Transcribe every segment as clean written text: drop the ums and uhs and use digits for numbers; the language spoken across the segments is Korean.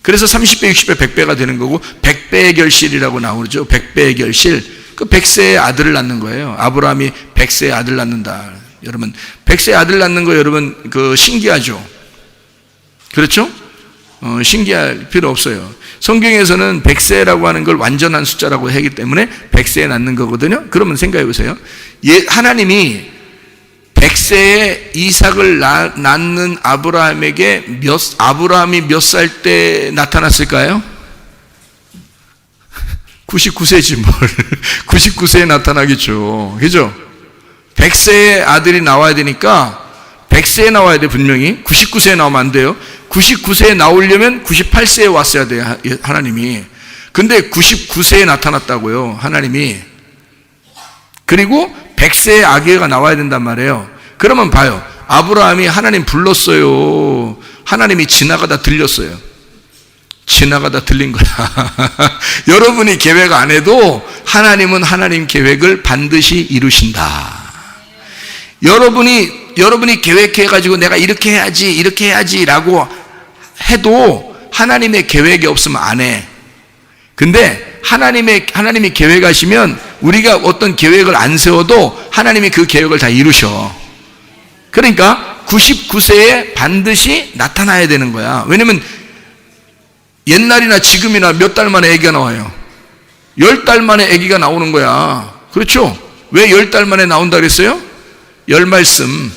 그래서 30배, 60배, 100배가 되는 거고 100배의 결실이라고 나오죠. 100배의 결실. 그 100세의 아들을 낳는 거예요. 아브라함이 100세의 아들 낳는다. 여러분 100세의 아들 낳는 거 여러분 그 신기하죠. 그렇죠? 신기할 필요 없어요. 성경에서는 100세라고 하는 걸 완전한 숫자라고 하기 때문에 100세에 낳는 거거든요. 그러면 생각해 보세요. 하나님이 100세에 이삭을 낳는 아브라함에게 아브라함이 몇 살 때 나타났을까요? 99세지 뭘. 99세에 나타나겠죠. 그죠? 100세의 아들이 나와야 되니까 100세에 나와야 돼 분명히. 99세에 나오면 안 돼요. 99세에 나오려면 98세에 왔어야 돼요 하나님이. 근데 99세에 나타났다고요 하나님이. 그리고 100세의 아기가 나와야 된단 말이에요. 그러면 봐요. 아브라함이 하나님 불렀어요. 하나님이 지나가다 들렸어요. 지나가다 들린 거야. 여러분이 계획 안 해도 하나님은 하나님 계획을 반드시 이루신다. 여러분이 계획해가지고 내가 이렇게 해야지 라고 해도 하나님의 계획이 없으면 안 해. 근데 하나님이 계획하시면 우리가 어떤 계획을 안 세워도 하나님이 그 계획을 다 이루셔. 그러니까 99세에 반드시 나타나야 되는 거야. 왜냐면 옛날이나 지금이나 몇 달 만에 아기가 나와요. 10달 만에 아기가 나오는 거야. 그렇죠? 왜 10달 만에 나온다 그랬어요? 열 말씀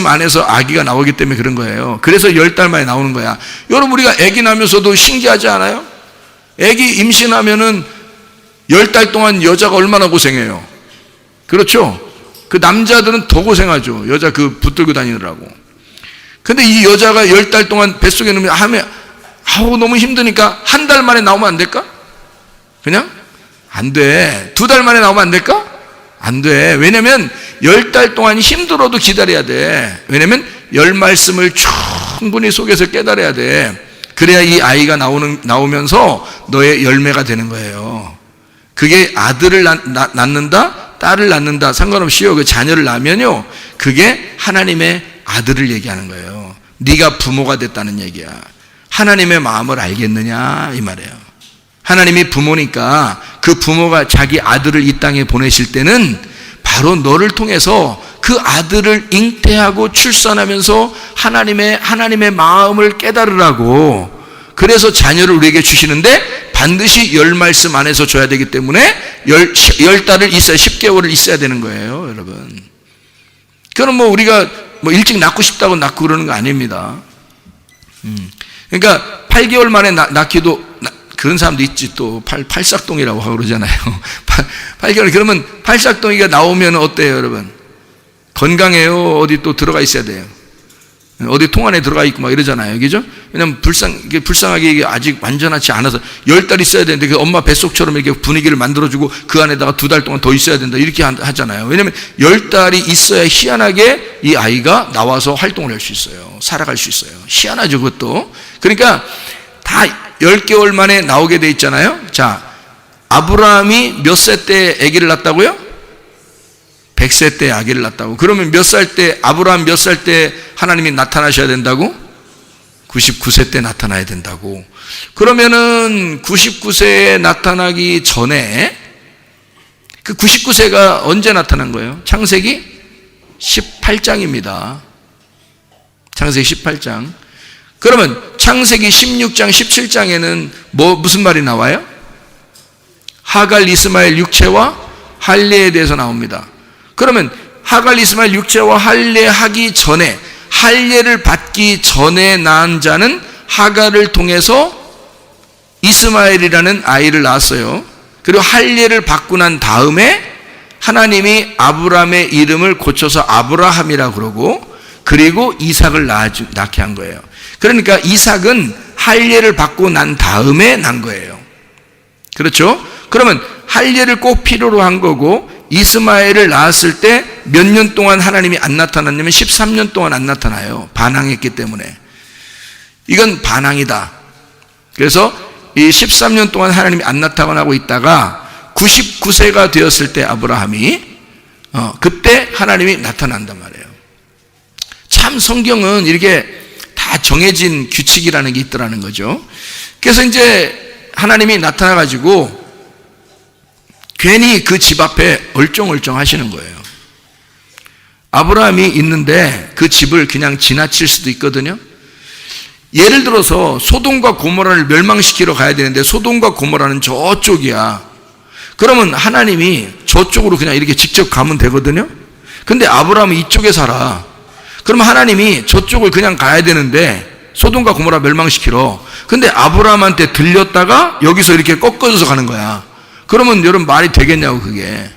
안에서 아기가 나오기 때문에 그런 거예요. 그래서 10달 만에 나오는 거야. 여러분 우리가 아기 나면서도 신기하지 않아요? 아기 임신하면은 10달 동안 여자가 얼마나 고생해요. 그렇죠? 그 남자들은 더 고생하죠. 여자 그 붙들고 다니느라고. 근데 이 여자가 10달 동안 뱃속에 넣으면 너무 힘드니까 한 달 만에 나오면 안 될까? 그냥? 안 돼. 2달 만에 나오면 안 될까? 안 돼. 왜냐면 10달 동안 힘들어도 기다려야 돼. 왜냐면 열 말씀을 충분히 속에서 깨달아야 돼. 그래야 이 아이가 나오면서 너의 열매가 되는 거예요. 그게 아들을 낳는다, 딸을 낳는다 상관없이요. 그 자녀를 낳으면요, 그게 하나님의 아들을 얘기하는 거예요. 네가 부모가 됐다는 얘기야. 하나님의 마음을 알겠느냐 이 말이에요. 하나님이 부모니까 그 부모가 자기 아들을 이 땅에 보내실 때는 바로 너를 통해서 그 아들을 잉태하고 출산하면서 하나님의 마음을 깨달으라고. 그래서 자녀를 우리에게 주시는데 반드시 열 말씀 안에서 줘야 되기 때문에 10달을 있어야 10개월을 있어야 되는 거예요, 여러분. 그럼 우리가 일찍 낳고 싶다고 낳고 그러는 거 아닙니다. 그러니까 8개월 만에 낳기도 그런 사람도 있지. 또 팔싹동이라고 하고 그러잖아요. 8개월. 그러면 팔싹동이가 나오면 어때요, 여러분? 건강해요? 어디 또 들어가 있어야 돼요? 어디 통 안에 들어가 있고 막 이러잖아요. 그죠? 왜냐면 불쌍하게 이게 아직 완전하지 않아서 10달 있어야 되는데 그 엄마 뱃속처럼 이렇게 분위기를 만들어주고 그 안에다가 2달 동안 더 있어야 된다. 이렇게 하잖아요. 왜냐면 10달이 있어야 희한하게 이 아이가 나와서 활동을 할 수 있어요. 살아갈 수 있어요. 희한하죠, 그것도. 그러니까 다 10개월 만에 나오게 돼 있잖아요. 자, 아브라함이 몇 세 때 아기를 낳았다고요? 100세 때 아기를 낳았다고. 그러면 몇 살 때, 아브라함 몇 살 때 하나님이 나타나셔야 된다고? 99세 때 나타나야 된다고. 그러면은 99세에 나타나기 전에 그 99세가 언제 나타난 거예요? 창세기 18장입니다. 창세기 18장. 그러면 창세기 16장, 17장에는 무슨 말이 나와요? 하갈, 이스마엘 육체와 할례에 대해서 나옵니다. 그러면 하갈, 이스마엘 육체와 할례하기 전에, 할례를 받기 전에 낳은 자는 하갈을 통해서 이스마엘이라는 아이를 낳았어요. 그리고 할례를 받고 난 다음에 하나님이 아브라함의 이름을 고쳐서 아브라함이라고 그러고, 그리고 이삭을 낳게 한 거예요. 그러니까 이삭은 할례를 받고 난 다음에 난 거예요. 그렇죠? 그러면 할례를 꼭 필요로 한 거고, 이스마엘을 낳았을 때 몇 년 동안 하나님이 안 나타났냐면 13년 동안 안 나타나요. 반항했기 때문에. 이건 반항이다. 그래서 이 13년 동안 하나님이 안 나타나고 있다가 99세가 되었을 때 아브라함이 그때 하나님이 나타난단 말이에요. 참 성경은 이렇게 다 정해진 규칙이라는 게 있더라는 거죠. 그래서 이제 하나님이 나타나가지고 괜히 그 집 앞에 얼쩡얼쩡 하시는 거예요. 아브라함이 있는데 그 집을 그냥 지나칠 수도 있거든요. 예를 들어서 소돔과 고모라를 멸망시키러 가야 되는데 소돔과 고모라는 저쪽이야. 그러면 하나님이 저쪽으로 그냥 이렇게 직접 가면 되거든요. 근데 아브라함은 이쪽에 살아. 그러면 하나님이 저쪽을 그냥 가야 되는데 소돔과 고모라 멸망시키러. 근데 아브라함한테 들렸다가 여기서 이렇게 꺾어져서 가는 거야. 그러면 여러분 말이 되겠냐고. 그게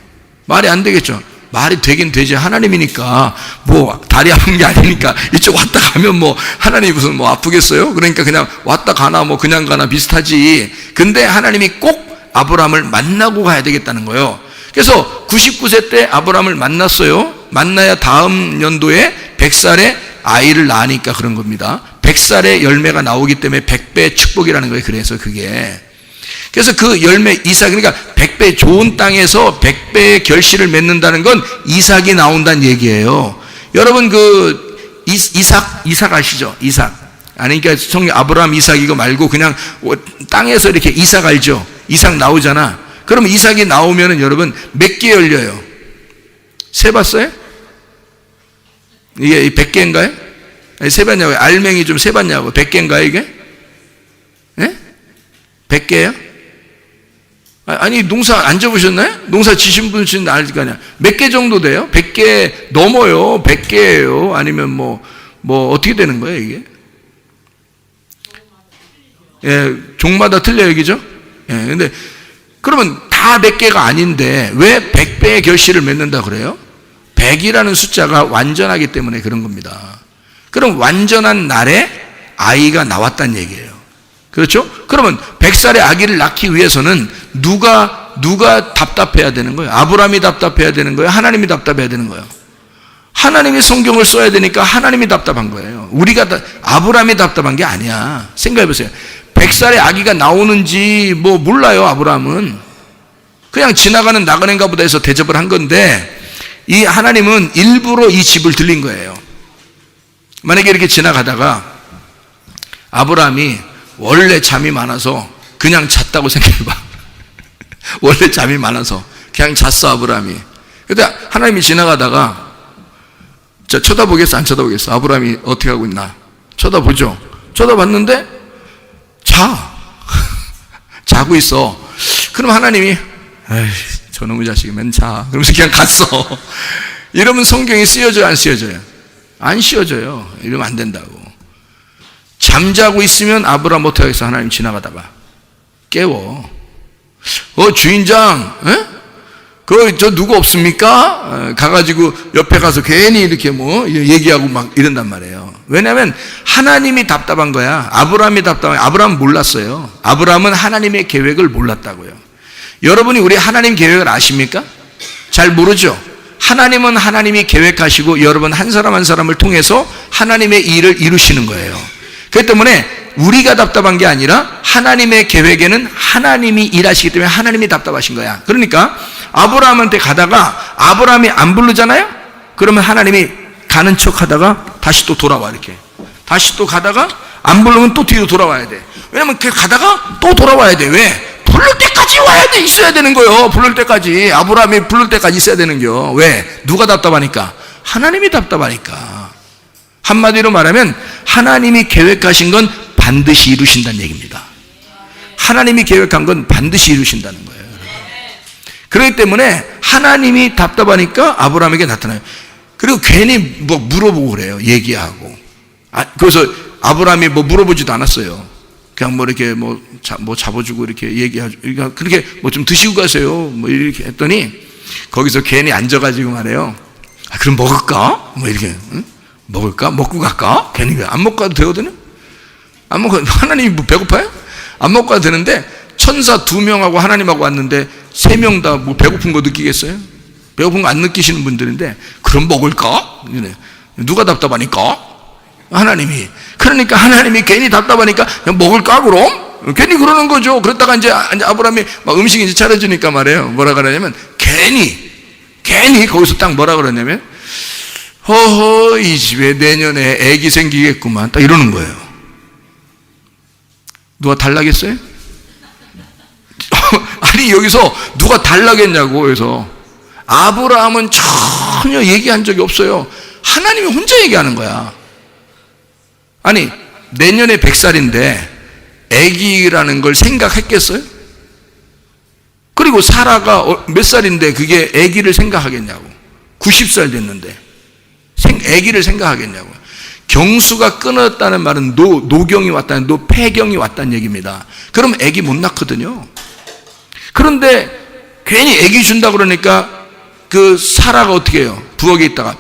말이 안 되겠죠. 말이 되긴 되지. 하나님이니까 뭐 다리 아픈 게 아니니까 이쪽 왔다 가면 뭐 하나님이 무슨 뭐 아프겠어요? 그러니까 그냥 왔다 가나 뭐 그냥 가나 비슷하지. 근데 하나님이 꼭 아브라함을 만나고 가야 되겠다는 거예요. 그래서 99세 때 아브라함을 만났어요. 만나야 다음 연도에 100살에 아이를 낳으니까 그런 겁니다. 100살에 열매가 나오기 때문에 100배 축복이라는 거예요. 그래서 그게. 그래서 그 열매 이삭, 그러니까 100배 좋은 땅에서 100배의 결실을 맺는다는 건 이삭이 나온다는 얘기예요. 여러분 그 이삭 아시죠? 이삭. 아니 그러니까 성경 아브라함 이삭 이거 말고 그냥 땅에서 이렇게 이삭 알죠? 이삭 나오잖아. 그러면 이삭이 나오면은 여러분 몇 개 열려요? 세봤어요? 이게 100개인가요? 세봤냐고요? 알맹이 좀 세봤냐고? 100개인가요 이게? 예? 100개예요? 아니 농사 안 접으셨나요? 농사 지신 분은 알 거 아니야. 몇 개 정도 돼요? 100개 넘어요. 100개예요. 아니면 뭐 어떻게 되는 거예요 이게? 예, 종마다 틀려요, 그죠? 예, 근데 그러면 다 100개가 아닌데 왜 100배의 결실을 맺는다 그래요? 100이라는 숫자가 완전하기 때문에 그런 겁니다. 그럼 완전한 날에 아이가 나왔다는 얘기예요. 그렇죠? 그러면 100살의 아기를 낳기 위해서는 누가 답답해야 되는 거예요? 아브라함이 답답해야 되는 거예요? 하나님이 답답해야 되는 거예요? 하나님이 성경을 써야 되니까 하나님이 답답한 거예요. 아브라함이 답답한 게 아니야. 생각해 보세요. 100살의 아기가 나오는지 뭐 몰라요. 아브라함은 그냥 지나가는 나그네인가 보다 해서 대접을 한 건데 이 하나님은 일부러 이 집을 들린 거예요. 만약에 이렇게 지나가다가 아브라함이 원래 잠이 많아서 그냥 잤다고 생각해봐. 원래 잠이 많아서 그냥 잤어 아브라함이. 근데 하나님이 지나가다가 자 쳐다보겠어 안 쳐다보겠어? 아브라함이 어떻게 하고 있나? 쳐다보죠. 쳐다봤는데 자고 있어. 그럼 하나님이 에이 저놈의 자식이 맨 자. 그러면서 그냥 갔어. 이러면 성경이 쓰여져요 안 쓰여져요? 안 쓰여져요. 이러면 안 된다고. 잠자고 있으면 아브라함 어떻게 하겠어? 하나님 지나가다가 깨워. 주인장, 저 누구 없습니까? 가가지고 옆에 가서 괜히 이렇게 뭐 얘기하고 막 이런단 말이에요. 왜냐하면 하나님이 답답한 거야. 아브라함이 답답한 거야. 아브라함은 몰랐어요. 아브라함은 하나님의 계획을 몰랐다고요. 여러분이 우리 하나님 계획을 아십니까? 잘 모르죠? 하나님은 하나님이 계획하시고 여러분 한 사람 한 사람을 통해서 하나님의 일을 이루시는 거예요. 그렇기 때문에 우리가 답답한 게 아니라 하나님의 계획에는 하나님이 일하시기 때문에 하나님이 답답하신 거야. 그러니까 아브라함한테 가다가 아브라함이 안 부르잖아요? 그러면 하나님이 가는 척 하다가 다시 또 돌아와 이렇게. 다시 또 가다가 안 부르면 또 뒤로 돌아와야 돼. 왜냐면 그 가다가 또 돌아와야 돼. 왜? 부를 때까지 와야 돼. 있어야 되는 거예요. 부를 때까지. 아브라함이 부를 때까지 있어야 되는 거. 왜? 누가 답답하니까? 하나님이 답답하니까. 한마디로 말하면 하나님이 계획하신 건 반드시 이루신다는 얘기입니다. 하나님이 계획한 건 반드시 이루신다는 거예요. 여러분. 그렇기 때문에 하나님이 답답하니까 아브라함에게 나타나요. 그리고 괜히 뭐 물어보고 그래요. 얘기하고. 그래서 아브라함이 뭐 물어보지도 않았어요. 그냥 뭐 이렇게 뭐 잡아주고 이렇게 얘기하죠. 그러니까 그렇게 뭐 좀 드시고 가세요. 뭐 이렇게 했더니 거기서 괜히 앉아가지고 말해요. 그럼 먹을까? 뭐 이렇게. 응? 먹을까? 먹고 갈까? 괜히 안 먹고 가도 되거든요? 안 먹고, 하나님이 뭐 배고파요? 안 먹고 가도 되는데, 천사 2명하고 하나님하고 왔는데, 3명 다 뭐 배고픈 거 느끼겠어요? 배고픈 거 안 느끼시는 분들인데, 그럼 먹을까? 누가 답답하니까? 하나님이. 그러니까 하나님이 괜히 답답하니까, 그냥 먹을까, 그럼? 괜히 그러는 거죠. 그러다가 이제 아브라함이 막 음식이 이제 차려주니까 말이에요. 뭐라 그러냐면, 괜히 거기서 딱 뭐라 그러냐면, 허허, 이 집에 내년에 애기 생기겠구만. 딱 이러는 거예요. 누가 달라겠어요? 아니, 여기서 누가 달라겠냐고. 그래서 아브라함은 전혀 얘기한 적이 없어요. 하나님이 혼자 얘기하는 거야. 아니, 내년에 100살인데 애기라는 걸 생각했겠어요? 그리고 사라가 몇 살인데 그게 애기를 생각하겠냐고. 90살 됐는데 애기를 생각하겠냐고. 경수가 끊었다는 말은 노경이 왔다는, 폐경이 왔다는 얘기입니다. 그럼 애기 못 낳거든요. 그런데 괜히 애기 준다 그러니까 그 사라가 어떻게 해요? 부엌에 있다가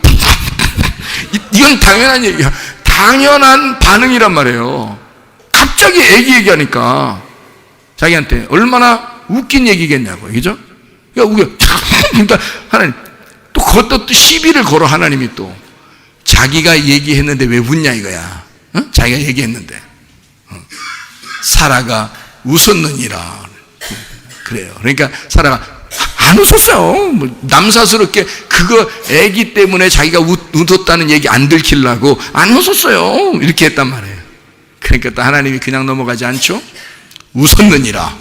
이건 당연한 얘기야. 당연한 반응이란 말이에요. 갑자기 애기 얘기하니까 자기한테 얼마나 웃긴 얘기겠냐고. 그죠? 그러니까 웃겨. 그러니까 하나님 또 그것도 또 시비를 걸어. 하나님이 또 자기가 얘기했는데 왜 웃냐 이거야. 어? 자기가 얘기했는데 사라가 웃었느니라. 그래요. 그러니까 사라가 안 웃었어요. 뭐 남사스럽게 그거 애기 때문에 자기가 웃었다는 얘기 안 들키려고 안 웃었어요. 이렇게 했단 말이에요. 그러니까 또 하나님이 그냥 넘어가지 않죠. 웃었느니라.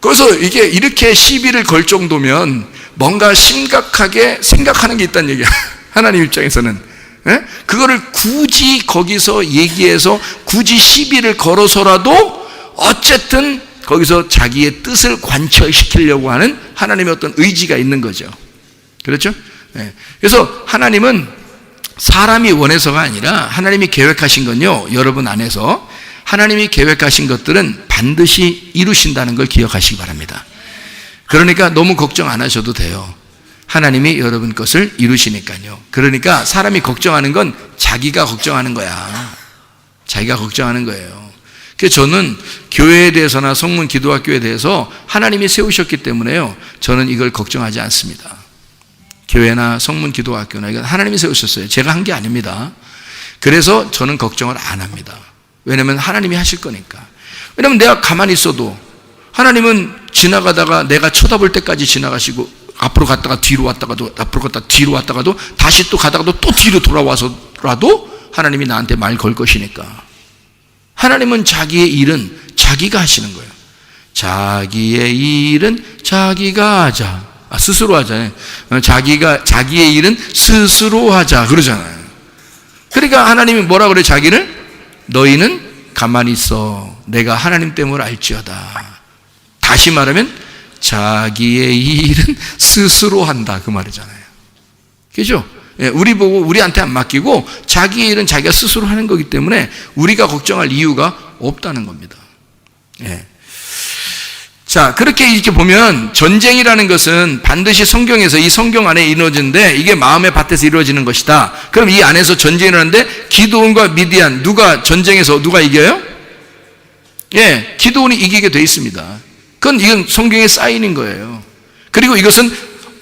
그래서 이게 이렇게 시비를 걸 정도면 뭔가 심각하게 생각하는 게 있다는 얘기야. 하나님 입장에서는. 예? 그거를 굳이 거기서 얘기해서 굳이 시비를 걸어서라도 어쨌든 거기서 자기의 뜻을 관철시키려고 하는 하나님의 어떤 의지가 있는 거죠. 그렇죠? 예. 그래서 하나님은 사람이 원해서가 아니라 하나님이 계획하신 건요, 여러분 안에서 하나님이 계획하신 것들은 반드시 이루신다는 걸 기억하시기 바랍니다. 그러니까 너무 걱정 안 하셔도 돼요. 하나님이 여러분 것을 이루시니까요. 그러니까 사람이 걱정하는 건 자기가 걱정하는 거야. 자기가 걱정하는 거예요. 그래서 저는 교회에 대해서나 성문 기도학교에 대해서 하나님이 세우셨기 때문에요, 저는 이걸 걱정하지 않습니다. 교회나 성문 기도학교나 이건 하나님이 세우셨어요. 제가 한 게 아닙니다. 그래서 저는 걱정을 안 합니다. 왜냐하면 하나님이 하실 거니까. 왜냐하면 내가 가만히 있어도 하나님은 지나가다가 내가 쳐다볼 때까지 지나가시고 앞으로 갔다가 뒤로 왔다가도 앞으로 갔다가 뒤로 왔다가도 다시 또 가다가도 또 뒤로 돌아와서라도 하나님이 나한테 말 걸 것이니까. 하나님은 자기의 일은 자기가 하시는 거예요. 자기의 일은 자기가 하자. 스스로 하잖아요. 자기의 일은 스스로 하자 그러잖아요. 그러니까 하나님이 뭐라 그래? 자기를 너희는 가만히 있어. 내가 하나님 때문에 알지어다. 다시 말하면 자기의 일은 스스로 한다 그 말이잖아요. 그죠? 우리 보고 우리한테 안 맡기고 자기의 일은 자기가 스스로 하는 거기 때문에 우리가 걱정할 이유가 없다는 겁니다. 예. 자, 그렇게 이렇게 보면 전쟁이라는 것은 반드시 성경에서 이 성경 안에 이루어지는데 이게 마음의 밭에서 이루어지는 것이다. 그럼 이 안에서 전쟁이 일어나는데 기드온과 미디안 누가 전쟁에서 누가 이겨요? 예, 기드온이 이기게 돼 있습니다. 이건 성경의 사인인 거예요. 그리고 이것은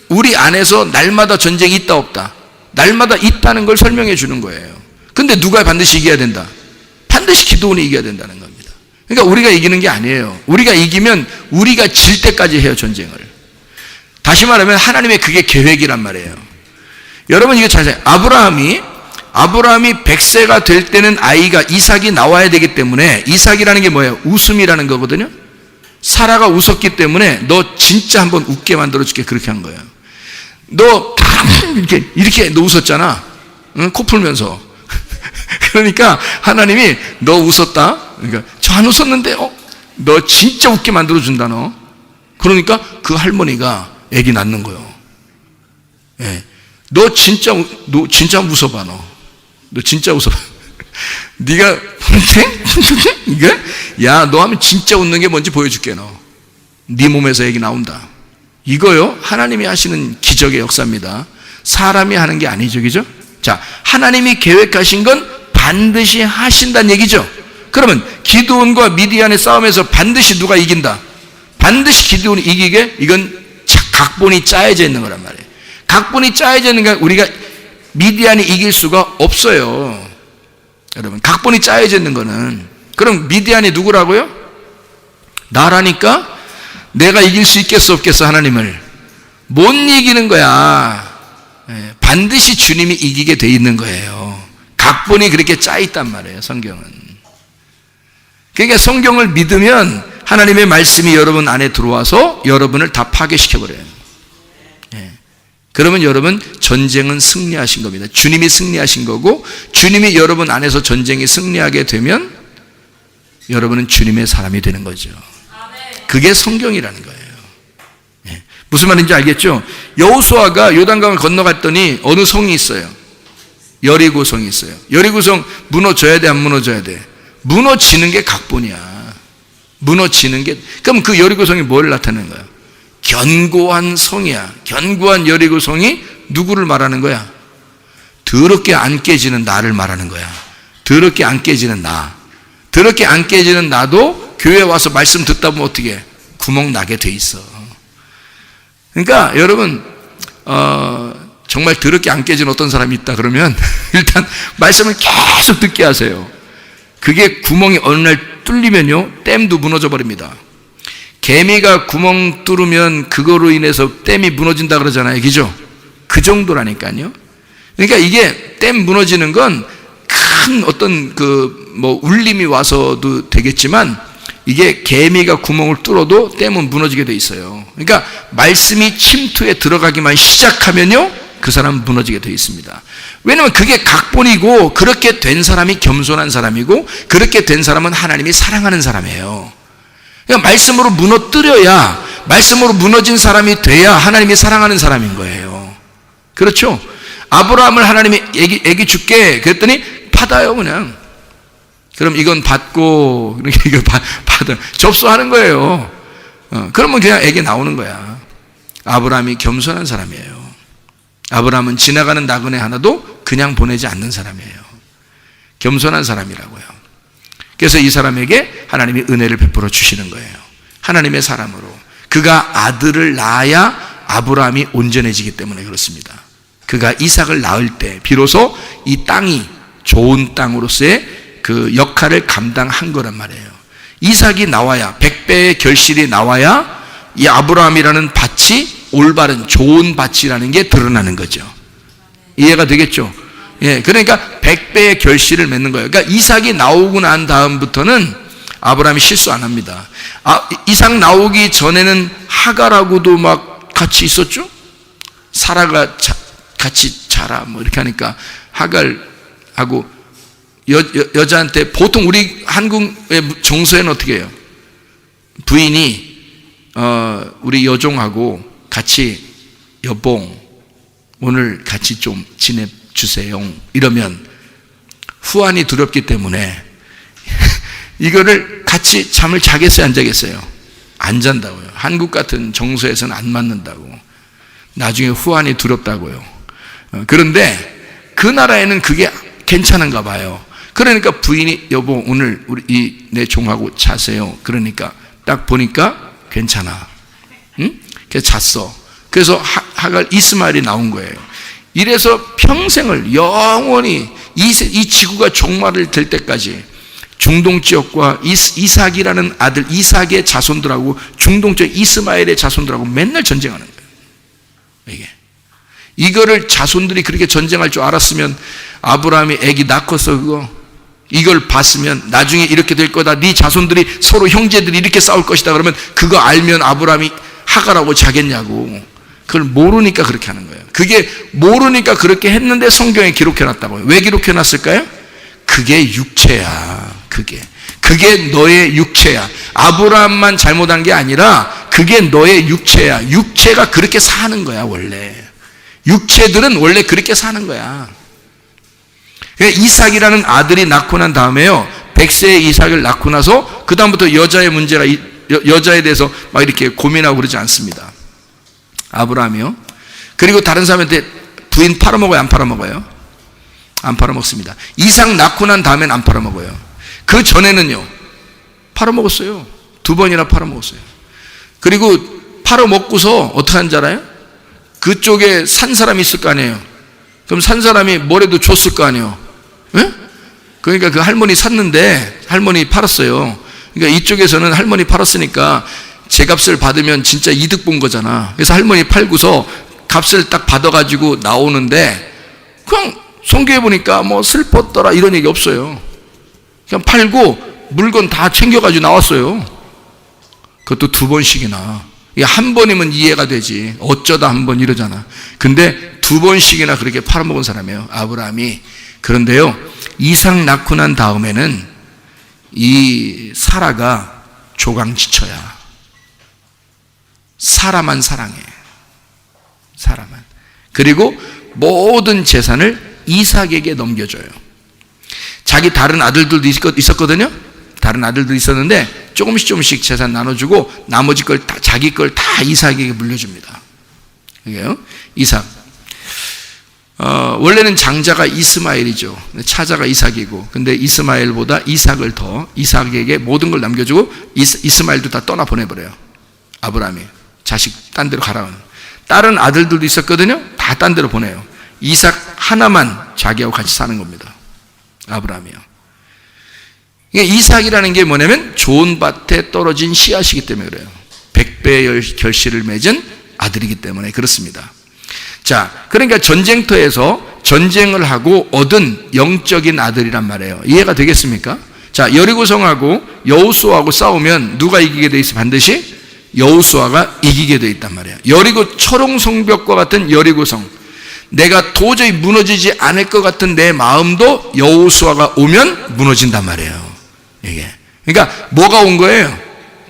우리 안에서 날마다 전쟁이 있다 없다, 날마다 있다는 걸 설명해 주는 거예요. 근데 누가 반드시 이겨야 된다? 반드시 기드온이 이겨야 된다는 겁니다. 그러니까 우리가 이기는 게 아니에요. 우리가 이기면 우리가 질 때까지 해요, 전쟁을. 다시 말하면 하나님의 그게 계획이란 말이에요. 여러분 이거 잘 생각해요. 아브라함이 100세가 될 때는 아이가 이삭이 나와야 되기 때문에, 이삭이라는 게 뭐예요? 웃음이라는 거거든요. 사라가 웃었기 때문에 너 진짜 한번 웃게 만들어줄게 그렇게 한 거예요. 너 이렇게 너 웃었잖아. 응? 코 풀면서. 그러니까 하나님이 너 웃었다. 그러니까 저 안 웃었는데 너 진짜 웃게 만들어준다 너. 그러니까 그 할머니가 애기 낳는 거예요. 예. 너 진짜 웃어봐 너 진짜 웃어봐. 네가 이게 야 너 하면 진짜 웃는 게 뭔지 보여줄게 너. 네 몸에서 애기 나온다. 이거요 하나님이 하시는 기적의 역사입니다. 사람이 하는 게 아니죠, 그죠? 자, 하나님이 계획하신 건 반드시 하신다는 얘기죠. 그러면 기드온과 미디안의 싸움에서 반드시 누가 이긴다? 반드시 기드온이 이기게, 이건 각본이 짜여져 있는 거란 말이에요. 각본이 짜여져 있는 게 우리가 미디안이 이길 수가 없어요. 여러분, 각본이 짜여져 있는 거는. 그럼 미디안이 누구라고요? 나라니까 내가 이길 수 있겠어 없겠어? 하나님을 못 이기는 거야. 반드시 주님이 이기게 돼 있는 거예요. 각본이 그렇게 짜 있단 말이에요, 성경은. 그러니까 성경을 믿으면 하나님의 말씀이 여러분 안에 들어와서 여러분을 다 파괴시켜버려요. 그러면 여러분 전쟁은 승리하신 겁니다. 주님이 승리하신 거고, 주님이 여러분 안에서 전쟁이 승리하게 되면 여러분은 주님의 사람이 되는 거죠. 그게 성경이라는 거예요. 무슨 말인지 알겠죠? 여호수아가 요단강을 건너갔더니 어느 성이 있어요? 여리고 성이 있어요. 여리고 성 무너져야 돼, 안 무너져야 돼? 무너지는 게 각본이야. 무너지는 게. 그럼 그 여리고 성이 뭘 나타내는 거야? 견고한 성이야. 견고한 여리고 성이 누구를 말하는 거야? 더럽게 안 깨지는 나를 말하는 거야. 더럽게 안 깨지는 나. 더럽게 안 깨지는 나도 교회 와서 말씀 듣다 보면 어떻게 해? 구멍 나게 돼 있어. 그러니까 여러분 정말 더럽게 안 깨진 어떤 사람이 있다 그러면 일단 말씀을 계속 듣게 하세요. 그게 구멍이 어느 날 뚫리면요, 댐도 무너져 버립니다. 개미가 구멍 뚫으면 그거로 인해서 댐이 무너진다 그러잖아요, 그죠? 그 정도라니까요. 그러니까 이게 댐 무너지는 건 큰 어떤 울림이 와서도 되겠지만, 이게 개미가 구멍을 뚫어도 댐은 무너지게 돼 있어요. 그러니까 말씀이 침투에 들어가기만 시작하면요, 그 사람은 무너지게 돼 있습니다. 왜냐하면 그게 각본이고, 그렇게 된 사람이 겸손한 사람이고, 그렇게 된 사람은 하나님이 사랑하는 사람이에요. 그러니까 말씀으로 무너뜨려야, 말씀으로 무너진 사람이 돼야 하나님이 사랑하는 사람인 거예요. 그렇죠? 아브라함을 하나님이 애기 줄게 그랬더니 받아요, 그냥. 그럼 이건 받고, 이거 받아 접수하는 거예요. 그러면 그냥 애기 나오는 거야. 아브라함이 겸손한 사람이에요. 아브라함은 지나가는 나그네 하나도 그냥 보내지 않는 사람이에요. 겸손한 사람이라고요. 그래서 이 사람에게 하나님이 은혜를 베풀어 주시는 거예요. 하나님의 사람으로. 그가 아들을 낳아야 아브라함이 온전해지기 때문에 그렇습니다. 그가 이삭을 낳을 때 비로소 이 땅이 좋은 땅으로서의 그 역할을 감당한 거란 말이에요. 이삭이 나와야, 100배의 결실이 나와야 이 아브라함이라는 밭이 올바른 좋은 밭이라는 게 드러나는 거죠. 이해가 되겠죠? 그러니까 100배의 결실을 맺는 거예요. 그러니까 이삭이 나오고 난 다음부터는 아브라함이 실수 안 합니다. 이삭 나오기 전에는 하갈하고도 막 같이 있었죠? 사라가 같이 자라 뭐 이렇게 하니까 하갈하고 여자한테, 보통 우리 한국의 정서에는 어떻게 해요? 부인이 우리 여종하고 같이 여봉 오늘 같이 좀 지내주세요 이러면 후환이 두렵기 때문에 이거를 같이 잠을 자겠어요, 안 자겠어요? 안 잔다고요. 한국 같은 정서에서는 안 맞는다고. 나중에 후환이 두렵다고요. 그런데 그 나라에는 그게 괜찮은가 봐요. 그러니까 부인이 여보 오늘 우리 내 종하고 자세요. 그러니까 딱 보니까 괜찮아. 응? 그래서 잤어. 그래서 하갈 이스마엘이 나온 거예요. 이래서 평생을 영원히 이 지구가 종말을 될 때까지 중동 지역과 이삭이라는 아들 이삭의 자손들하고 중동 지역 이스마엘의 자손들하고 맨날 전쟁하는 거예요. 이거를 자손들이 그렇게 전쟁할 줄 알았으면 아브라함이 애기 낳고서 이걸 봤으면 나중에 이렇게 될 거다. 네 자손들이 서로 형제들이 이렇게 싸울 것이다. 그러면 그거 알면 아브라함이 하갈하고 자겠냐고. 그걸 모르니까 그렇게 하는 거예요. 그게 모르니까 그렇게 했는데 성경에 기록해놨다고요. 왜 기록해놨을까요? 그게 육체야. 그게 너의 육체야. 아브라함만 잘못한 게 아니라 그게 너의 육체야. 육체가 그렇게 사는 거야, 원래. 육체들은 원래 그렇게 사는 거야. 이삭이라는 아들이 낳고 난 다음에요, 100세의 이삭을 낳고 나서 그 다음부터 여자의 문제라 여자에 대해서 막 이렇게 고민하고 그러지 않습니다. 아브라함이요. 그리고 다른 사람한테 부인 팔아먹어요, 안 팔아먹어요? 안 팔아먹습니다. 이삭 낳고 난 다음엔 안 팔아먹어요. 그 전에는요 팔아먹었어요. 2번이나 팔아먹었어요. 그리고 팔아먹고서 어떻게 하는 줄 알아요? 그쪽에 산 사람이 있을 거 아니에요. 그럼 산 사람이 뭐라도 줬을 거 아니에요. 예? 그러니까 그 할머니 샀는데 할머니 팔았어요. 그러니까 이쪽에서는 할머니 팔았으니까 제값을 받으면 진짜 이득 본 거잖아. 그래서 할머니 팔고서 값을 딱 받아가지고 나오는데 그냥 성경에 보니까 뭐 슬펐더라 이런 얘기 없어요. 그냥 팔고 물건 다 챙겨가지고 나왔어요. 그것도 2번씩이나. 이게 한 번이면 이해가 되지. 어쩌다 한 번 이러잖아. 근데 2번씩이나 그렇게 팔아먹은 사람이에요, 아브라함이. 그런데요, 이삭 낳고 난 다음에는 이 사라가 조강지처야. 사라만 사랑해. 사라만. 그리고 모든 재산을 이삭에게 넘겨줘요. 자기 다른 아들들도 있었거든요. 다른 아들도 있었는데 조금씩 재산 나눠주고 나머지 걸 다, 자기 걸 다 이삭에게 물려줍니다. 이게요, 이삭. 원래는 장자가 이스마엘이죠. 차자가 이삭이고, 근데 이스마엘보다 이삭을 더 이삭에게 모든 걸 남겨주고 이스마엘도 다 떠나 보내버려요. 아브라함이 자식 딴 데로 가라는. 다른 아들들도 있었거든요. 다 딴 데로 보내요. 이삭 하나만 자기하고 같이 사는 겁니다. 아브라함이요. 이삭이라는 게 뭐냐면 좋은 밭에 떨어진 씨앗이기 때문에 그래요. 100배의 결실을 맺은 아들이기 때문에 그렇습니다. 자, 그러니까 전쟁터에서 전쟁을 하고 얻은 영적인 아들이란 말이에요. 이해가 되겠습니까? 자, 여리고성하고 여호수아하고 싸우면 누가 이기게 돼 있어? 반드시 여호수아가 이기게 돼 있단 말이에요. 여리고 철옹성벽과 같은 여리고성, 내가 도저히 무너지지 않을 것 같은 내 마음도 여호수아가 오면 무너진단 말이에요. 이게. 그러니까 뭐가 온 거예요?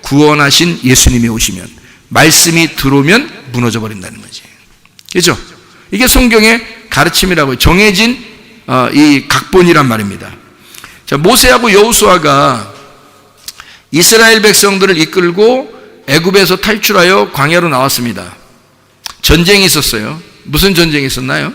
구원하신 예수님이 오시면, 말씀이 들어오면 무너져 버린다는 거지. 그렇죠? 이게 성경의 가르침이라고, 정해진 이 각본이란 말입니다. 자, 모세하고 여호수아가 이스라엘 백성들을 이끌고 애굽에서 탈출하여 광야로 나왔습니다. 전쟁이 있었어요. 무슨 전쟁이 있었나요?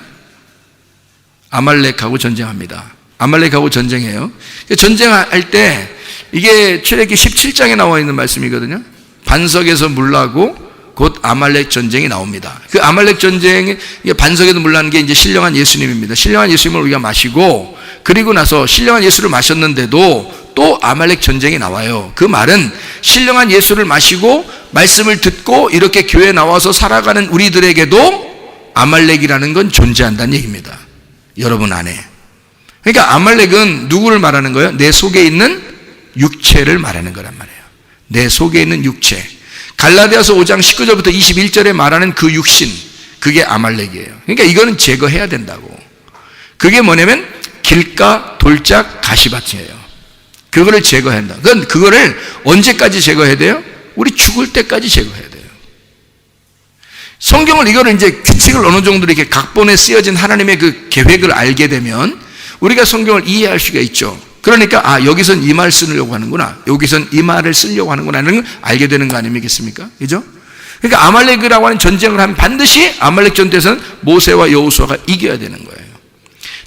아말렉하고 전쟁합니다. 아말렉하고 전쟁해요. 전쟁할 때 이게 출애굽기 17장에 나와 있는 말씀이거든요. 반석에서 물나고 곧 아말렉 전쟁이 나옵니다. 그 아말렉 전쟁이 반석에도 물나는 게 이제 신령한 예수님입니다. 신령한 예수님을 우리가 마시고, 그리고 나서 신령한 예수를 마셨는데도 또 아말렉 전쟁이 나와요. 그 말은 신령한 예수를 마시고 말씀을 듣고 이렇게 교회에 나와서 살아가는 우리들에게도 아말렉이라는 건 존재한다는 얘기입니다. 여러분 안에. 그러니까 아말렉은 누구를 말하는 거예요? 내 속에 있는 육체를 말하는 거란 말이에요. 내 속에 있는 육체. 갈라디아서 5장 19절부터 21절에 말하는 그 육신, 그게 아말렉이에요. 그러니까 이거는 제거해야 된다고. 그게 뭐냐면 길가, 돌짝, 가시밭이에요. 그거를 제거해야 한다. 그거를 언제까지 제거해야 돼요? 우리 죽을 때까지 제거해야 돼요. 성경을, 이거를 이제 규칙을 어느 정도 이렇게 각본에 쓰여진 하나님의 그 계획을 알게 되면 우리가 성경을 이해할 수가 있죠. 그러니까 여기선 이 말 쓰려고 하는구나, 여기선 이 말을 쓰려고 하는구나 하는 걸 알게 되는 거 아니겠습니까? 그죠? 그러니까 아말렉이라고 하는 전쟁을 하면 반드시 아말렉 전투에서는 모세와 여호수아가 이겨야 되는 거예요.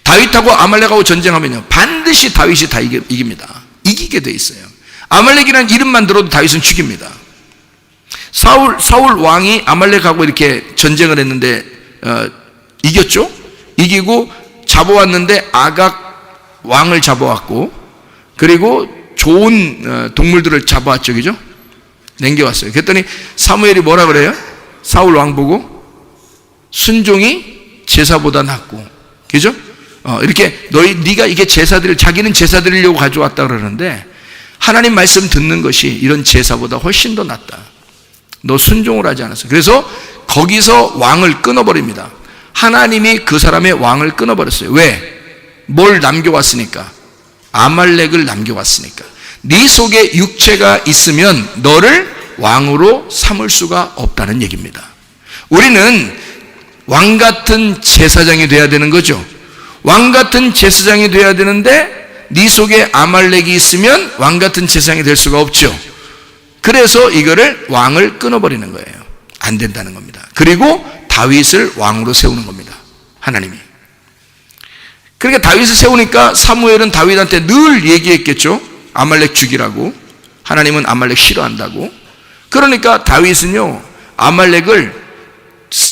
다윗하고 아말렉하고 전쟁하면요, 반드시 다윗이 다 이깁니다. 이기게 돼 있어요. 아말렉이라는 이름만 들어도 다윗은 죽입니다. 사울 왕이 아말렉하고 이렇게 전쟁을 했는데 이겼죠? 이기고 잡아왔는데 아각 왕을 잡아왔고, 그리고 좋은 동물들을 잡아왔죠. 그죠? 남겨왔어요. 그랬더니 사무엘이 뭐라 그래요? 사울 왕 보고 순종이 제사보다 낫고, 그죠? 이렇게 네가 이게 제사드릴, 자기는 제사 드리려고 가져왔다 그러는데 하나님 말씀 듣는 것이 이런 제사보다 훨씬 더 낫다. 너 순종을 하지 않았어. 그래서 거기서 왕을 끊어버립니다. 하나님이 그 사람의 왕을 끊어버렸어요. 왜? 뭘 남겨왔으니까. 아말렉을 남겨왔으니까. 네 속에 육체가 있으면 너를 왕으로 삼을 수가 없다는 얘기입니다. 우리는 왕 같은 제사장이 돼야 되는 거죠. 왕 같은 제사장이 돼야 되는데 네 속에 아말렉이 있으면 왕 같은 제사장이 될 수가 없죠. 그래서 이거를 왕을 끊어버리는 거예요. 안 된다는 겁니다. 그리고 다윗을 왕으로 세우는 겁니다. 하나님이. 그러니까 다윗을 세우니까 사무엘은 다윗한테 늘 얘기했겠죠. 아말렉 죽이라고. 하나님은 아말렉 싫어한다고. 그러니까 다윗은요, 아말렉을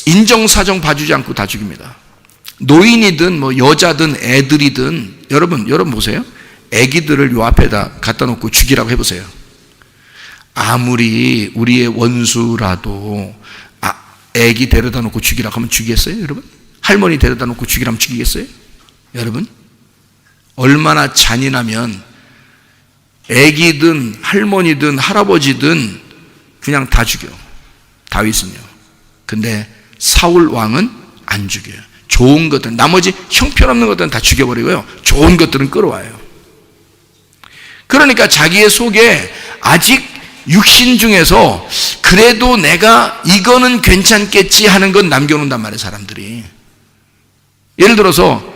인정사정 봐주지 않고 다 죽입니다. 노인이든 뭐 여자든 애들이든, 여러분 보세요. 애기들을 요 앞에다 갖다 놓고 죽이라고 해보세요. 아무리 우리의 원수라도 애기 데려다 놓고 죽이라고 하면 죽이겠어요, 여러분? 할머니 데려다 놓고 죽이라면 죽이겠어요? 여러분? 얼마나 잔인하면 애기든 할머니든 할아버지든 그냥 다 죽여. 다윗은요. 근데 사울 왕은 안 죽여요. 좋은 것들은, 나머지 형편없는 것들은 다 죽여버리고요. 좋은 것들은 끌어와요. 그러니까 자기의 속에 아직 육신 중에서 그래도 내가 이거는 괜찮겠지 하는 건 남겨놓는단 말이에요, 사람들이. 예를 들어서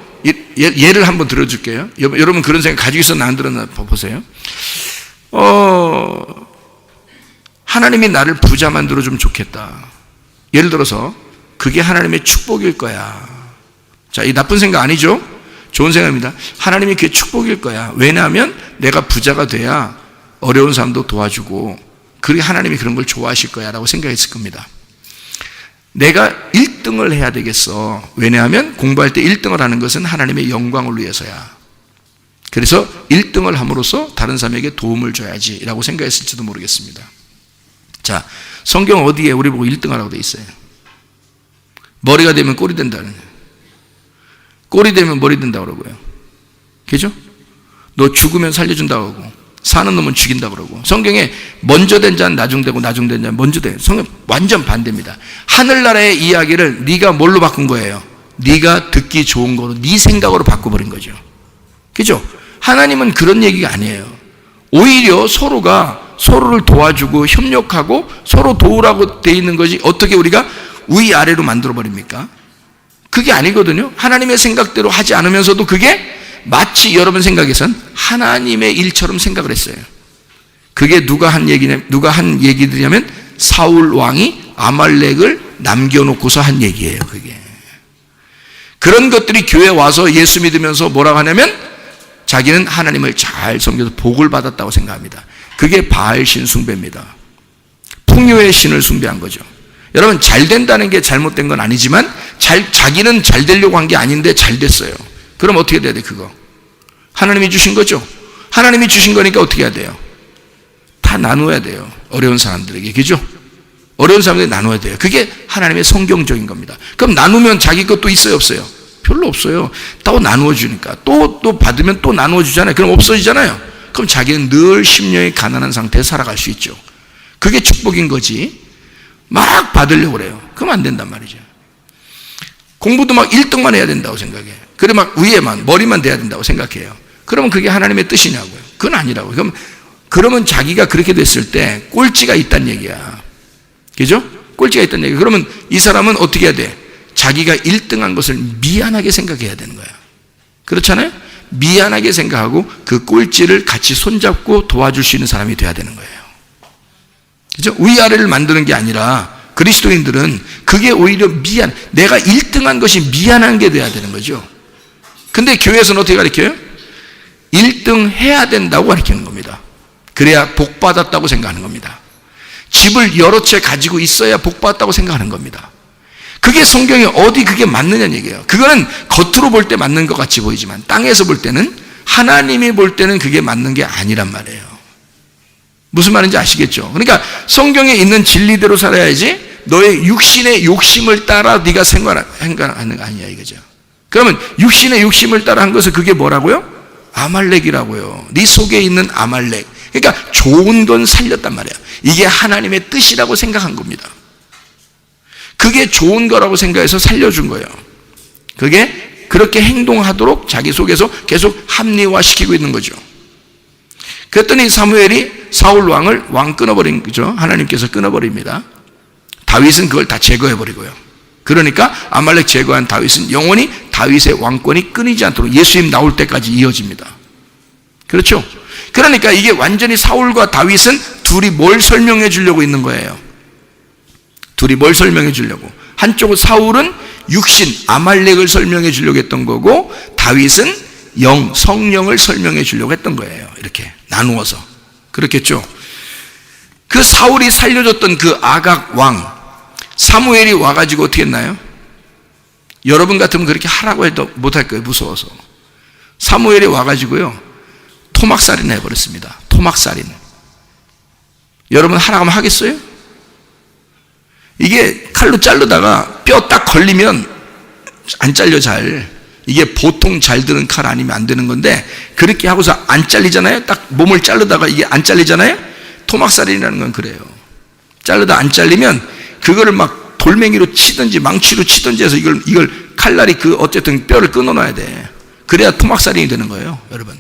예를 한번 들어줄게요. 여러분 그런 생각 가지고 있었나 안 들었나 보세요. 하나님이 나를 부자 만들어주면 좋겠다. 예를 들어서 그게 하나님의 축복일 거야. 자, 이 나쁜 생각 아니죠? 좋은 생각입니다. 하나님이 그게 축복일 거야. 왜냐하면 내가 부자가 돼야 어려운 사람도 도와주고, 그게 하나님이 그런 걸 좋아하실 거야 라고 생각했을 겁니다. 내가 1등을 해야 되겠어. 왜냐하면 공부할 때 1등을 하는 것은 하나님의 영광을 위해서야. 그래서 1등을 함으로써 다른 사람에게 도움을 줘야지 라고 생각했을지도 모르겠습니다. 자, 성경 어디에 우리 보고 1등 하라고 돼 있어요? 머리가 되면 꼴이 된다는 거예요. 꼴이 되면 머리 된다고 그러고요. 그죠? 너 죽으면 살려준다고 하고, 사는 놈은 죽인다고 그러고, 성경에 먼저 된 자는 나중되고 나중된 자는 먼저 돼. 성경 완전 반대입니다. 하늘나라의 이야기를 네가 뭘로 바꾼 거예요? 네가 듣기 좋은 거로, 네 생각으로 바꿔버린 거죠. 그죠? 하나님은 그런 얘기가 아니에요. 오히려 서로가 서로를 도와주고 협력하고 서로 도우라고 돼 있는 거지, 어떻게 우리가 위아래로 만들어버립니까? 그게 아니거든요. 하나님의 생각대로 하지 않으면서도 그게 마치 여러분 생각에선 하나님의 일처럼 생각을 했어요. 그게 누가 한 얘기들이냐면 사울 왕이 아말렉을 남겨놓고서 한 얘기예요. 그게 그런 것들이 교회에 와서 예수 믿으면서 뭐라고 하냐면 자기는 하나님을 잘 섬겨서 복을 받았다고 생각합니다. 그게 바알신 숭배입니다. 풍요의 신을 숭배한 거죠. 여러분, 잘 된다는 게 잘못된 건 아니지만 자기는 잘 되려고 한 게 아닌데 잘 됐어요. 그럼 어떻게 돼야 돼? 그거 하나님이 주신 거죠. 하나님이 주신 거니까 어떻게 해야 돼요? 다 나누어야 돼요. 어려운 사람들에게. 그죠? 어려운 사람들에게 나눠야 돼요. 그게 하나님의 성경적인 겁니다. 그럼 나누면 자기 것도 있어요, 없어요? 별로 없어요. 또 나누어 주니까 또 받으면 또 나누어 주잖아요. 그럼 없어지잖아요. 그럼 자기는 늘 심령이 가난한 상태에 살아갈 수 있죠. 그게 축복인 거지. 막 받으려고 그래요. 그럼 안 된단 말이죠. 공부도 막 1등만 해야 된다고 생각해. 그래 막 위에만 머리만 돼야 된다고 생각해요. 그러면 그게 하나님의 뜻이냐고요? 그건 아니라고요. 그러면 자기가 그렇게 됐을 때 꼴찌가 있다는 얘기야. 그죠? 꼴찌가 있다는 얘기야. 그러면 이 사람은 어떻게 해야 돼? 자기가 1등한 것을 미안하게 생각해야 되는 거야. 그렇잖아요? 미안하게 생각하고 그 꼴찌를 같이 손잡고 도와줄 수 있는 사람이 돼야 되는 거예요. 그죠? 위아래를 만드는 게 아니라 그리스도인들은 그게 오히려 내가 1등한 것이 미안한 게 돼야 되는 거죠. 근데 교회에서는 어떻게 가르쳐요? 1등 해야 된다고 가르치는 겁니다. 그래야 복 받았다고 생각하는 겁니다. 집을 여러 채 가지고 있어야 복 받았다고 생각하는 겁니다. 그게 성경에 어디 그게 맞느냐는 얘기예요. 그거는 겉으로 볼 때 맞는 것 같이 보이지만 땅에서 볼 때는, 하나님이 볼 때는 그게 맞는 게 아니란 말이에요. 무슨 말인지 아시겠죠? 그러니까 성경에 있는 진리대로 살아야지 너의 육신의 욕심을 따라 네가 생각하는 거 아니야 이거죠. 그러면 육신의 욕심을 따라 한 것은 그게 뭐라고요? 아말렉이라고요. 네 속에 있는 아말렉. 그러니까 좋은 건 살렸단 말이야. 이게 하나님의 뜻이라고 생각한 겁니다. 그게 좋은 거라고 생각해서 살려준 거예요. 그게 그렇게 행동하도록 자기 속에서 계속 합리화시키고 있는 거죠. 그랬더니 사무엘이 사울 왕을 끊어버린 거죠. 하나님께서 끊어버립니다. 다윗은 그걸 다 제거해버리고요. 그러니까 아말렉 제거한 다윗은 영원히 다윗의 왕권이 끊이지 않도록 예수님 나올 때까지 이어집니다. 그렇죠? 그러니까 이게 완전히 사울과 다윗은 둘이 뭘 설명해 주려고 있는 거예요? 둘이 뭘 설명해 주려고? 한쪽은 사울은 육신 아말렉을 설명해 주려고 했던 거고, 다윗은 성령을 설명해 주려고 했던 거예요. 이렇게 나누어서. 그렇겠죠? 그 사울이 살려줬던 그 아각 왕 사무엘이 와가지고 어떻게 했나요? 여러분 같으면 그렇게 하라고 해도 못할 거예요. 무서워서. 사무엘이 와가지고요 토막살인 해버렸습니다. 토막살인. 여러분 하라고 하면 하겠어요? 이게 칼로 자르다가 뼈 딱 걸리면 안 잘려 잘. 이게 보통 잘 드는 칼 아니면 안 되는 건데 그렇게 하고서 안 잘리잖아요. 딱 몸을 자르다가 이게 안 잘리잖아요. 토막살인이라는 건 그래요. 자르다 안 잘리면 그거를 막 돌멩이로 치든지 망치로 치든지 해서 이걸 칼날이 어쨌든 뼈를 끊어놔야 돼. 그래야 토막살인이 되는 거예요, 여러분.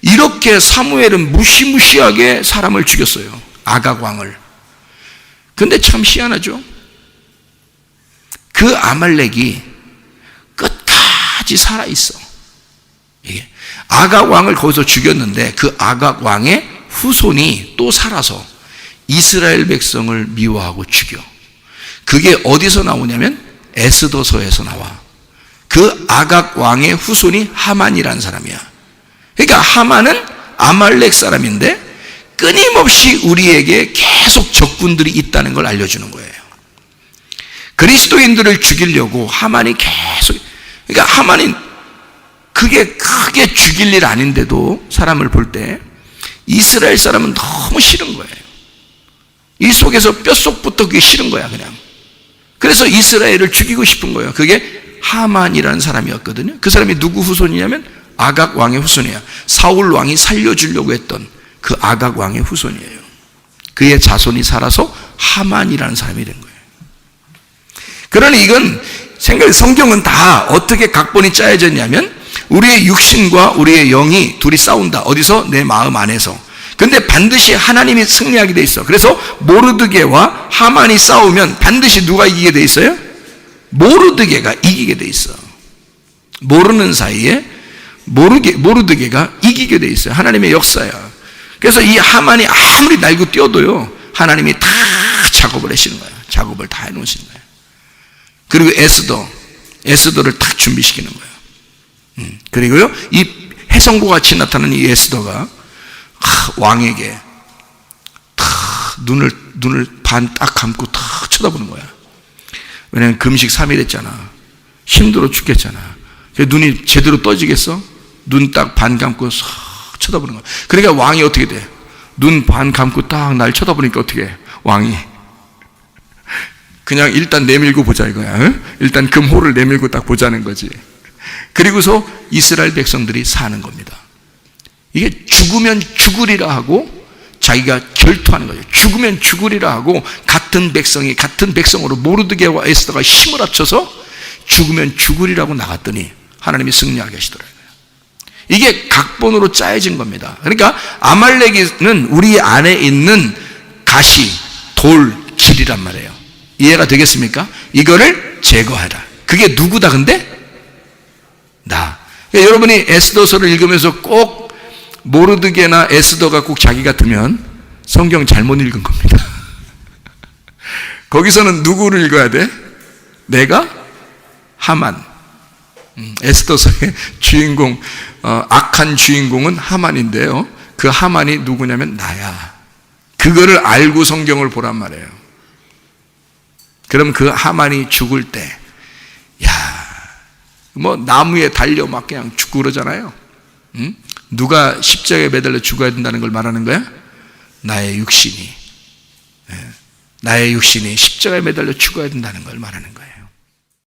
이렇게 사무엘은 무시무시하게 사람을 죽였어요. 아각 왕을. 근데 참 희한하죠. 그 아말렉이 끝까지 살아있어. 이게 아각 왕을 거기서 죽였는데 그 아각 왕의 후손이 또 살아서 이스라엘 백성을 미워하고 죽여. 그게 어디서 나오냐면 에스더서에서 나와. 그 아각 왕의 후손이 하만이라는 사람이야. 그러니까 하만은 아말렉 사람인데 끊임없이 우리에게 계속 적군들이 있다는 걸 알려주는 거예요. 그리스도인들을 죽이려고 하만이 계속, 그러니까 하만이 그게 크게 죽일 일 아닌데도 사람을 볼 때 이스라엘 사람은 너무 싫은 거예요. 이 속에서 뼛속부터 그게 싫은 거야, 그냥. 그래서 이스라엘을 죽이고 싶은 거예요. 그게 하만이라는 사람이었거든요. 그 사람이 누구 후손이냐면 아각 왕의 후손이야. 사울 왕이 살려주려고 했던 그 아각 왕의 후손이에요. 그의 자손이 살아서 하만이라는 사람이 된 거예요. 그러니 이건 성경은 다 어떻게 각본이 짜여졌냐면 우리의 육신과 우리의 영이 둘이 싸운다. 어디서? 내 마음 안에서. 근데 반드시 하나님이 승리하게 돼 있어. 그래서 모르드게와 하만이 싸우면 반드시 누가 이기게 돼 있어요? 모르드게가 이기게 돼 있어. 모르는 사이에 모르드게가 이기게 돼 있어요. 하나님의 역사야. 그래서 이 하만이 아무리 날고 뛰어도요, 하나님이 다 작업을 하시는 거야. 작업을 다 해놓으시는 거야. 그리고 에스더를 딱 준비시키는 거예요. 그리고요, 이 해성고 같이 나타나는 이 에스더가 왕에게 눈을 반 딱 감고 딱 쳐다보는 거야. 왜냐면 금식 3일 했잖아. 힘들어 죽겠잖아. 눈이 제대로 떠지겠어? 눈 딱 반 감고 싹 쳐다보는 거야. 그러니까 왕이 어떻게 돼? 눈 반 감고 딱 날 쳐다보니까 어떻게 해? 왕이 그냥 일단 내밀고 보자 이거야. 응? 일단 금호를 내밀고 딱 보자는 거지. 그리고서 이스라엘 백성들이 사는 겁니다. 이게 죽으면 죽으리라 하고 자기가 결투하는 거예요. 죽으면 죽으리라 하고 같은 백성으로 모르드게와 에스더가 힘을 합쳐서 죽으면 죽으리라고 나갔더니 하나님이 승리하게 하시더라고요. 이게 각본으로 짜여진 겁니다. 그러니까 아말렉은 우리 안에 있는 가시, 돌, 길이란 말이에요. 이해가 되겠습니까? 이거를 제거하라. 그게 누구다 근데? 나. 그러니까 여러분이 에스더서를 읽으면서 꼭 모르드게나 에스더가 꼭 자기 같으면 성경 잘못 읽은 겁니다. 거기서는 누구를 읽어야 돼? 내가? 하만. 에스더서의 주인공, 악한 주인공은 하만인데요. 그 하만이 누구냐면 나야. 그거를 알고 성경을 보란 말이에요. 그럼 그 하만이 죽을 때, 나무에 달려 막 그냥 죽고 그러잖아요. 누가 십자가에 매달려 죽어야 된다는 걸 말하는 거야? 나의 육신이 십자가에 매달려 죽어야 된다는 걸 말하는 거예요.